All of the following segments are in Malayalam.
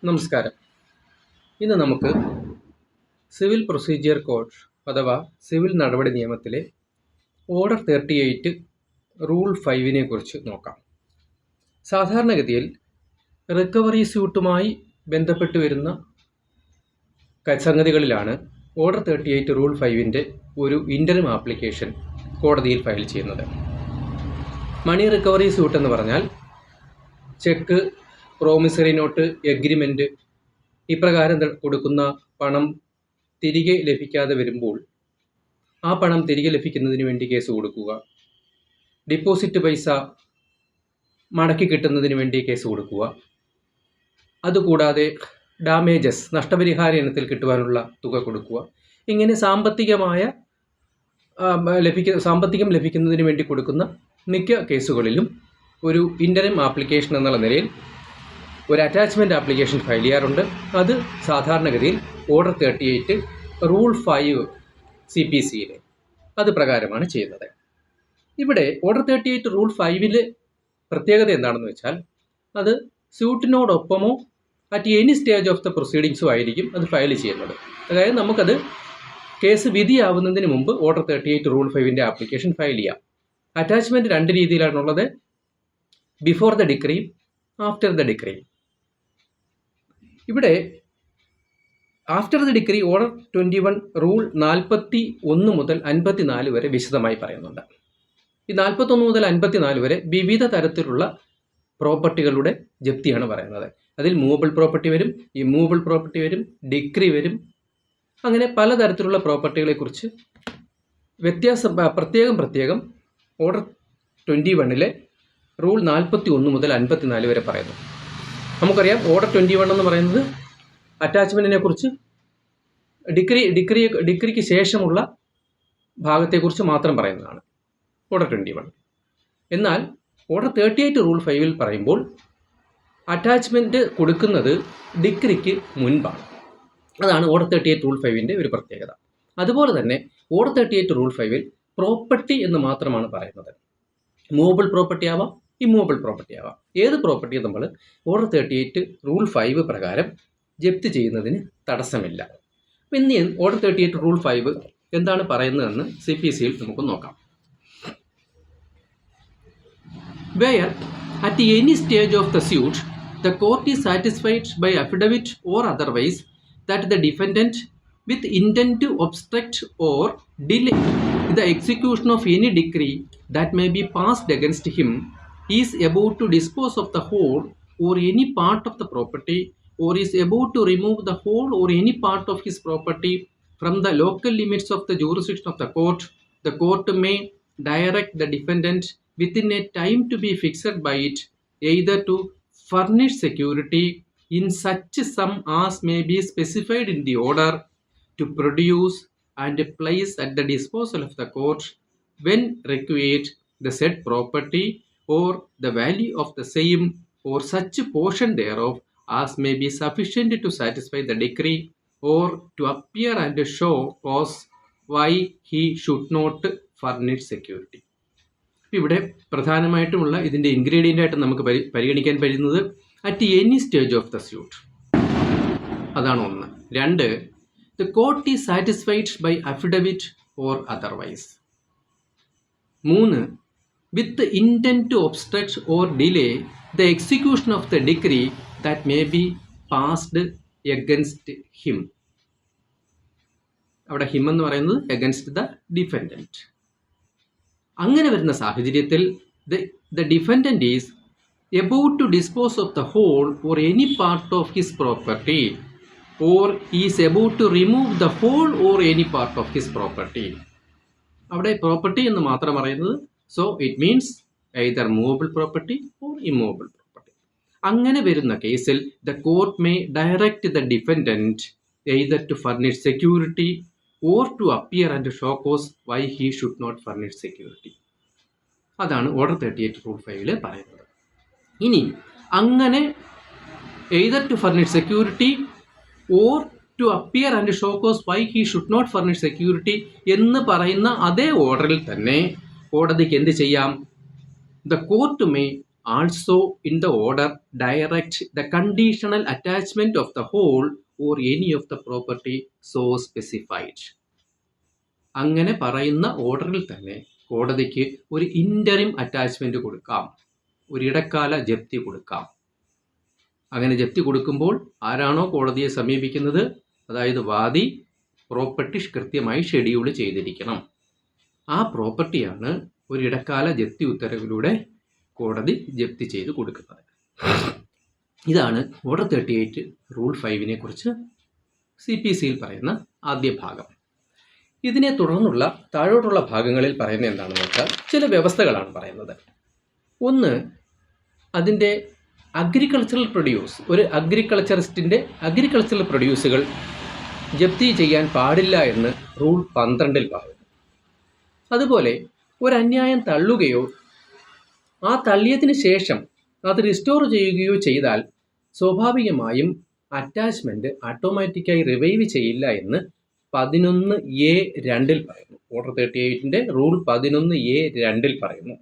നമസ്കാരം. ഇന്ന് നമുക്ക് സിവിൽ പ്രൊസീജിയർ കോഡ് അഥവാ സിവിൽ നടപടി നിയമത്തിലെ ഓർഡർ 38 റൂൾ 5 കുറിച്ച് നോക്കാം. സാധാരണഗതിയിൽ റിക്കവറി സ്യൂട്ടുമായി ബന്ധപ്പെട്ട് വരുന്ന സംഗതികളിലാണ് ഓർഡർ 38 റൂൾ 5 ഒരു ഇൻ്ററിം ആപ്ലിക്കേഷൻ കോടതിയിൽ ഫയൽ ചെയ്യുന്നത്. മണി റിക്കവറി സ്യൂട്ട് എന്ന് പറഞ്ഞാൽ ചെക്ക്, പ്രോമിസറി നോട്ട്, എഗ്രിമെൻറ്റ് ഇപ്രകാരം കൊടുക്കുന്ന പണം തിരികെ ലഭിക്കാതെ വരുമ്പോൾ ആ പണം തിരികെ ലഭിക്കുന്നതിന് വേണ്ടി കേസ് കൊടുക്കുക, ഡിപ്പോസിറ്റ് പൈസ മടക്കി കിട്ടുന്നതിന് വേണ്ടി കേസ് കൊടുക്കുക, അതുകൂടാതെ ഡാമേജസ് നഷ്ടപരിഹാര ഇനത്തിൽ കിട്ടുവാനുള്ള തുക കൊടുക്കുക, ഇങ്ങനെ സാമ്പത്തികം ലഭിക്കുന്നതിന് വേണ്ടി കൊടുക്കുന്ന മിക്ക കേസുകളിലും ഒരു ഇൻ്ററിം ആപ്ലിക്കേഷൻ എന്നുള്ള നിലയിൽ ഒരു അറ്റാച്ച്മെൻറ്റ് ആപ്ലിക്കേഷൻ ഫയൽ ചെയ്യാറുണ്ട്. അത് സാധാരണഗതിയിൽ ഓർഡർ 38 റൂൾ 5 CPCയിലെ അത് പ്രകാരമാണ് ചെയ്യുന്നത്. ഇവിടെ ഓർഡർ 38 റൂൾ 5 പ്രത്യേകത എന്താണെന്ന് വെച്ചാൽ അത് സ്യൂട്ടിനോടൊപ്പമോ at any stage of the പ്രൊസീഡിങ്സും ആയിരിക്കും അത് ഫയൽ ചെയ്യുന്നത്. അതായത് നമുക്കത് കേസ് വിധിയാവുന്നതിന് മുമ്പ് ഓർഡർ 38 റൂൾ 5 ആപ്ലിക്കേഷൻ ഫയൽ ചെയ്യാം. അറ്റാച്ച്മെൻറ്റ് രണ്ട് രീതിയിലാണുള്ളത്: before the decree, after the decree. ഇവിടെ after the decree order 21 rule 41 മുതൽ 54 വരെ വിശദമായി പറയുന്നുണ്ട്. ഈ 41 മുതൽ 54 വരെ വിവിധ തരത്തിലുള്ള പ്രോപ്പർട്ടികളുടെ ജപ്തിയാണ് പറയുന്നത്. അതിൽ മൂവബിൾ പ്രോപ്പർട്ടി വരും, ഇമ്മൂവബിൾ പ്രോപ്പർട്ടി വരും, ഡിക്രി വരും. അങ്ങനെ പലതരത്തിലുള്ള പ്രോപ്പർട്ടികളെക്കുറിച്ച് പ്രത്യേകം ഓർഡർ 21 റൂൾ 41 മുതൽ 54 വരെ പറയുന്നു. നമുക്കറിയാം ഓർഡർ 21 എന്ന് പറയുന്നത് അറ്റാച്ച്മെൻറ്റിനെ കുറിച്ച് ഡിക്രിക്ക് ശേഷമുള്ള ഭാഗത്തെക്കുറിച്ച് മാത്രം പറയുന്നതാണ് ഓർഡർ 21. എന്നാൽ ഓർഡർ 38 റൂൾ 5 പറയുമ്പോൾ അറ്റാച്ച്മെൻറ്റ് കൊടുക്കുന്നത് ഡിക്രിക്ക് മുൻപാണ്. അതാണ് ഓർഡർ 38 റൂൾ 5 ഒരു പ്രത്യേകത. അതുപോലെ തന്നെ ഓർഡർ 38 റൂൾ 5 പ്രോപ്പർട്ടി എന്ന് മാത്രമാണ് പറയുന്നത്. മൂവബിൾ പ്രോപ്പർട്ടി ആവാം, ഇമ്മൂവബിൾ പ്രോപ്പർട്ടി ആവാം. ഏത് പ്രോപ്പർട്ടിയും നമ്മൾ ഓർഡർ 38 റൂൾ 5 പ്രകാരം ജപ്തി ചെയ്യുന്നതിന് തടസ്സമില്ല. അപ്പം ഇന്ന് ഓർഡർ 38 റൂൾ 5 എന്താണ് പറയുന്നതെന്ന് CPCയിൽ നമുക്ക് നോക്കാം. Where at any stage of the suit the court is satisfied by affidavit or otherwise that the defendant with intent to obstruct or delay the execution of any decree that may be passed against him is about to dispose of the whole or any part of the property, or is about to remove the whole or any part of his property from the local limits of the jurisdiction of the court may direct the defendant within a time to be fixed by it either to furnish security in such sum as may be specified in the order, to produce and place at the disposal of the court when required the said property or the value of the same or such portion thereof as may be sufficient to satisfy the decree, or to appear and show cause why he should not furnish security. ഇവിടെ പ്രധാനമായിട്ടുമുള്ള ഇതിൻ്റെ ഇൻഗ്രീഡിയൻ്റ് ആയിട്ട് നമുക്ക് പരിഗണിക്കാൻ പറ്റുന്നത് at any stage of the suit, അതാണ് ഒന്ന്. രണ്ട്, the court is satisfied by affidavit or otherwise. മൂന്ന്, with the intent to obstruct or delay the execution of the decree that may be passed against him. അവിടെ ഹിം എന്ന് പറയുന്നത് against the defendant. അങ്ങനെ വരുന്ന സാഹചര്യത്തിൽ the defendant is about to dispose of the whole or any part of his property, or is about to remove the whole or any part of his property. അവിടെ പ്രോപ്പർട്ടി എന്ന് മാത്രം പറയുന്നത്. So it means either movable property or immovable property. അങ്ങനെ വരുന്ന കേസിൽ the court may direct the defendant either to furnish security or to appear and show cause why he should not furnish security. അതാണ് ഓർഡർ 38 റൂൾ 5 പറയുന്നത്. ഇനി അങ്ങനെ either to furnish security or to appear and show cause why he should not furnish security എന്ന് പറയുന്ന അതേ ഓർഡറിൽ തന്നെ കോടതിക്ക് എന്ത് ചെയ്യാം? The court may also in the order direct the conditional attachment of the whole or any of the property so specified. അങ്ങനെ പറയുന്ന ഓർഡറിൽ തന്നെ കോടതിക്ക് ഒരു ഇൻ്ററിം അറ്റാച്ച്മെൻറ്റ് കൊടുക്കാം, ഒരു ഇടക്കാല ജപ്തി കൊടുക്കാം. അങ്ങനെ ജപ്തി കൊടുക്കുമ്പോൾ ആരാണോ കോടതിയെ സമീപിക്കുന്നത്, അതായത് വാദി, പ്രോപ്പർട്ടി കൃത്യമായി ഷെഡ്യൂൾ ചെയ്തിരിക്കണം. ആ പ്രോപ്പർട്ടിയാണ് ഒരു ഇടക്കാല ജപ്തി ഉത്തരവിലൂടെ കോടതി ജപ്തി ചെയ്ത് കൊടുക്കുന്നത്. ഇതാണ് ഓർഡർ 38 റൂൾ 5 കുറിച്ച് CPCയിൽ പറയുന്ന ആദ്യ ഭാഗം. ഇതിനെ തുടർന്നുള്ള താഴോട്ടുള്ള ഭാഗങ്ങളിൽ പറയുന്നത് എന്താണെന്ന് വെച്ചാൽ ചില വ്യവസ്ഥകളാണ് പറയുന്നത്. ഒന്ന്, അതിൻ്റെ അഗ്രികൾച്ചറൽ പ്രൊഡ്യൂസ്, ഒരു അഗ്രികൾച്ചറിസ്റ്റിൻ്റെ അഗ്രികൾച്ചറൽ പ്രൊഡ്യൂസുകൾ ജപ്തി ചെയ്യാൻ പാടില്ല എന്ന് റൂൾ 12 പറയുന്നു. അതുപോലെ ഒരു അന്യായം തള്ളുകയോ ആ തള്ളിയതിന് ശേഷം അത് റിസ്റ്റോർ ചെയ്യുകയോ ചെയ്താൽ സ്വാഭാവികമായും അറ്റാച്ച്മെൻറ്റ് ഓട്ടോമാറ്റിക്കായി റിവൈവ് ചെയ്യില്ല എന്ന് 11A2 പറയുന്നു. ഓർഡർ 38 റൂൾ 11A2 പറയുന്നു.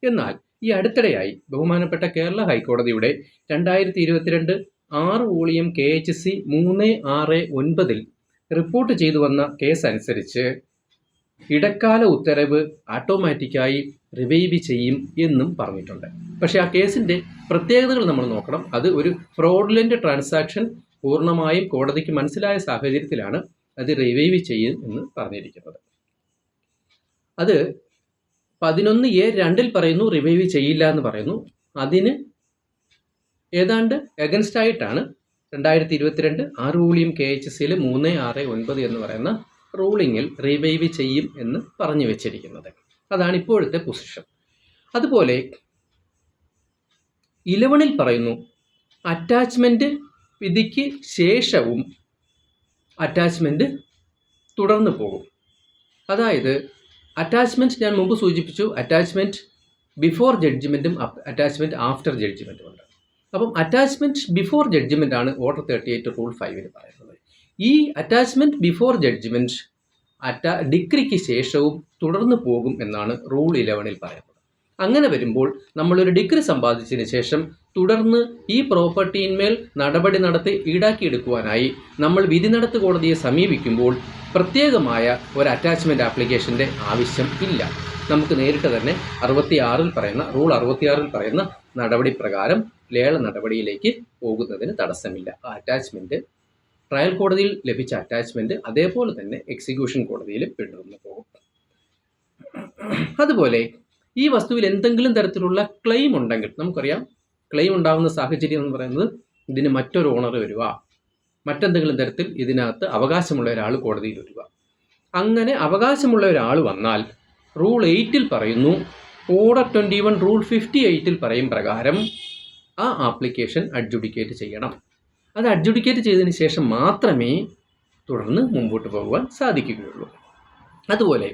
എന്നാൽ ഈ അടുത്തിടെയായി ബഹുമാനപ്പെട്ട കേരള ഹൈക്കോടതിയുടെ 2022 6 വോളിയം KHC 369 റിപ്പോർട്ട് ചെയ്തു വന്ന കേസ് അനുസരിച്ച് ഇടക്കാല ഉത്തരവ് ഓട്ടോമാറ്റിക്കായി റിവൈവ് ചെയ്യും എന്നും പറഞ്ഞിട്ടുണ്ട്. പക്ഷേ ആ കേസിൻ്റെ പ്രത്യേകതകൾ നമ്മൾ നോക്കണം. അത് ഒരു ഫ്രോഡുലൻ്റ് ട്രാൻസാക്ഷൻ പൂർണ്ണമായും കോടതിക്ക് മനസ്സിലായ സാഹചര്യത്തിലാണ് അത് റിവൈവ് ചെയ്യും എന്ന് പറഞ്ഞിരിക്കുന്നത്. അത് 11A2 പറയുന്നു റിവൈവ് ചെയ്യില്ല എന്ന് പറയുന്നു. അതിന് ഏതാണ്ട് എഗൻസ്റ്റ് ആയിട്ടാണ് 2022 6 വോളിയം KHCയിൽ 369 എന്ന് പറയുന്ന റൂളിങ്ങിൽ റിവൈവ് ചെയ്യും എന്ന് പറഞ്ഞു വെച്ചിരിക്കുന്നത്. അതാണ് ഇപ്പോഴത്തെ പൊസിഷൻ. അതുപോലെ 11 പറയുന്നു അറ്റാച്ച്മെൻറ്റ് വിധിക്ക് ശേഷവും അറ്റാച്ച്മെൻറ്റ് തുടർന്ന് പോകും. അതായത് അറ്റാച്ച്മെൻറ്റ് ഞാൻ മുമ്പ് സൂചിപ്പിച്ചു, അറ്റാച്ച്മെൻറ്റ് ബിഫോർ ജഡ്ജ്മെൻറ്റും അറ്റാച്ച്മെൻറ്റ് ആഫ്റ്റർ ജഡ്ജ്മെൻറ്റും ഉണ്ട്. അപ്പം അറ്റാച്ച്മെൻറ്റ് ബിഫോർ ജഡ്ജ്മെൻ്റ് ആണ് ഓർഡർ 38 റൂൾ 5 പറയുന്നത്. ഈ അറ്റാച്ച്മെൻറ്റ് ബിഫോർ ജഡ്ജ്മെൻറ്റ് ഡിഗ്രിക്ക് ശേഷവും തുടർന്ന് പോകും എന്നാണ് റൂൾ 11 പറയുന്നത്. അങ്ങനെ വരുമ്പോൾ നമ്മളൊരു ഡിഗ്രി സമ്പാദിച്ചതിന് ശേഷം തുടർന്ന് ഈ പ്രോപ്പർട്ടിയിന്മേൽ നടപടി നടത്തി ഈടാക്കിയെടുക്കുവാനായി നമ്മൾ വിധി നടത്ത് കോടതിയെ സമീപിക്കുമ്പോൾ പ്രത്യേകമായ ഒരു അറ്റാച്ച്മെൻറ്റ് ആപ്ലിക്കേഷൻ്റെ ആവശ്യം ഇല്ല. നമുക്ക് നേരിട്ട് തന്നെ 66 പറയുന്ന റൂൾ 66 പറയുന്ന നടപടി പ്രകാരം ലേല നടപടിയിലേക്ക് പോകുന്നതിന് തടസ്സമില്ല. ആ അറ്റാച്ച്മെൻറ്റ് ട്രയൽ കോടതിയിൽ ലഭിച്ച അറ്റാച്ച്മെൻറ്റ് അതേപോലെ തന്നെ എക്സിക്യൂഷൻ കോടതിയിൽ പിന്തുടർന്ന് പോകും. അതുപോലെ ഈ വസ്തുവിൽ എന്തെങ്കിലും തരത്തിലുള്ള ക്ലെയിം ഉണ്ടെങ്കിൽ, നമുക്കറിയാം ക്ലെയിം ഉണ്ടാകുന്ന സാഹചര്യം എന്ന് പറയുന്നത് ഇതിന് മറ്റൊരു ഓണർ വരിക, മറ്റെന്തെങ്കിലും തരത്തിൽ ഇതിനകത്ത് അവകാശമുള്ള ഒരാൾ കോടതിയിൽ വരിക. അങ്ങനെ അവകാശമുള്ള ഒരാൾ വന്നാൽ റൂൾ 8 പറയുന്നു, ഓർഡർ 21 റൂൾ 58 പറയും പ്രകാരം ആ ആപ്ലിക്കേഷൻ അഡ്ജുഡിക്കേറ്റ് ചെയ്യണം. അത് അഡ്ജുഡിക്കേറ്റ് ചെയ്തതിന് ശേഷം മാത്രമേ തുടർന്ന് മുമ്പോട്ട് പോകുവാൻ സാധിക്കുകയുള്ളൂ. അതുപോലെ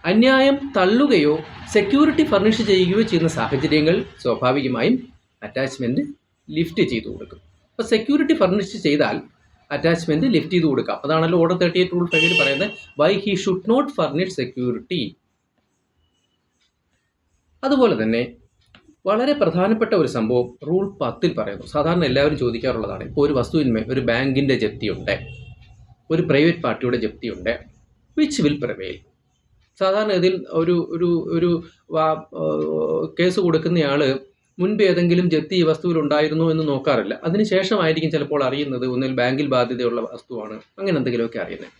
അന്യായം തള്ളുകയോ സെക്യൂരിറ്റി ഫർണിഷ് ചെയ്യുകയോ ചെയ്യുന്ന സാഹചര്യങ്ങൾ സ്വാഭാവികമായും അറ്റാച്ച്മെൻറ്റ് ലിഫ്റ്റ് ചെയ്തു കൊടുക്കും. അപ്പോൾ സെക്യൂരിറ്റി ഫർണിഷ് ചെയ്താൽ അറ്റാച്ച്മെൻറ്റ് ലിഫ്റ്റ് ചെയ്ത് കൊടുക്കാം. അതാണല്ലോ ഓർഡർ 38 റൂൾ 5 പറയുന്നത്, why he should not furnish security. അതുപോലെ തന്നെ വളരെ പ്രധാനപ്പെട്ട ഒരു സംഭവം റൂൾ 10 പറയുന്നു. സാധാരണ എല്ലാവരും ചോദിക്കാറുള്ളതാണ്. ഇപ്പോൾ ഒരു വസ്തുവിന്മേൽ ഒരു ബാങ്കിൻ്റെ ജപ്തിയുണ്ട്, ഒരു പ്രൈവറ്റ് പാർട്ടിയുടെ ജപ്തിയുണ്ട്, വിച്ച് വിൽ പ്രിവെയിൽ. സാധാരണ ഇതിൽ ഒരു കേസ് കൊടുക്കുന്നയാൾ മുൻപ് ഏതെങ്കിലും ജപ്തി ഈ വസ്തുവിൽ ഉണ്ടായിരുന്നോ എന്ന് നോക്കാറില്ല. അതിനുശേഷമായിരിക്കും ചിലപ്പോൾ അറിയുന്നത് ഒന്നിൽ ബാങ്കിൽ ബാധ്യതയുള്ള വസ്തുവാണ്, അങ്ങനെ എന്തെങ്കിലുമൊക്കെ അറിയുന്നത്.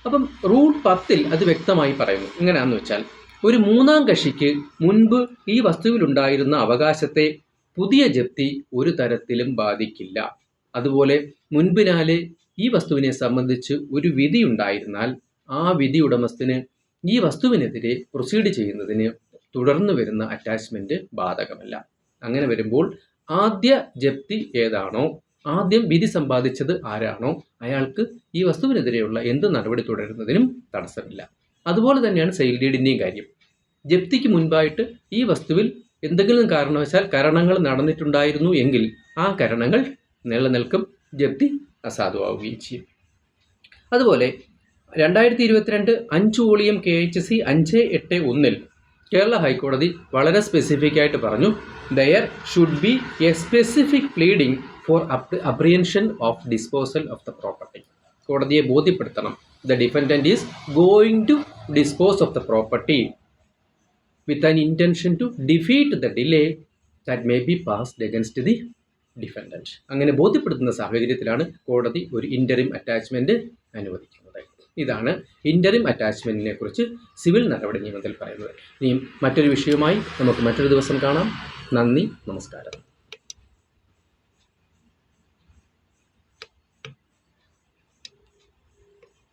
അപ്പം റൂൾ 10 അത് വ്യക്തമായി പറയുന്നു. എങ്ങനെയാണെന്ന് വെച്ചാൽ, ഒരു മൂന്നാം കക്ഷിക്ക് മുൻപ് ഈ വസ്തുവിലുണ്ടായിരുന്ന അവകാശത്തെ പുതിയ ജപ്തി ഒരു തരത്തിലും ബാധിക്കില്ല. അതുപോലെ മുൻപിനാലെ ഈ വസ്തുവിനെ സംബന്ധിച്ച് ഒരു വിധി ഉണ്ടായിരുന്നാൽ ആ വിധി ഉടമസ്ഥന് ഈ വസ്തുവിനെതിരെ പ്രൊസീഡ് ചെയ്യുന്നതിന് തുടർന്ന് വരുന്ന അറ്റാച്ച്മെൻറ്റ് ബാധകമല്ല. അങ്ങനെ വരുമ്പോൾ ആദ്യ ജപ്തി ഏതാണോ, ആദ്യം വിധി സമ്പാദിച്ചത് ആരാണോ, അയാൾക്ക് ഈ വസ്തുവിനെതിരെയുള്ള എന്ത് നടപടി തുടരുന്നതിനും തടസ്സമില്ല. അതുപോലെ തന്നെയാണ് സെയിൽ ഡീഡിൻ്റെയും കാര്യം. ജപ്തിക്ക് മുൻപായിട്ട് ഈ വസ്തുവിൽ എന്തെങ്കിലും കാരണവശാൽ കരണങ്ങൾ നടന്നിട്ടുണ്ടായിരുന്നു എങ്കിൽ ആ കരണങ്ങൾ നിലനിൽക്കും, ജപ്തി അസാധുവാവുകയും ചെയ്യും. അതുപോലെ 2022 5 വോളിയം KHC 581 കേരള ഹൈക്കോടതി വളരെ സ്പെസിഫിക് ആയിട്ട് പറഞ്ഞു, there should be a specific pleading for apprehension of disposal of the property. കോടതിയെ ബോധ്യപ്പെടുത്തണം the defendant is going to dispose of the property with an intention to defeat the delay that may be passed against the defendant. അങ്ങനെ ബോധ്യപ്പെടുത്തുന്ന സാഹചര്യത്തിലാണ് കോടതി ഒരു ഇൻ്ററിം അറ്റാച്ച്മെൻറ്റ് അനുവദിക്കുന്നത്. ഇതാണ് ഇൻ്ററിം അറ്റാച്ച്മെൻറ്റിനെ കുറിച്ച് സിവിൽ നടപടി നിയമത്തിൽ പറയുന്നത്. ഇനിയും മറ്റൊരു വിഷയവുമായി നമുക്ക് മറ്റൊരു ദിവസം കാണാം. നന്ദി, നമസ്കാരം.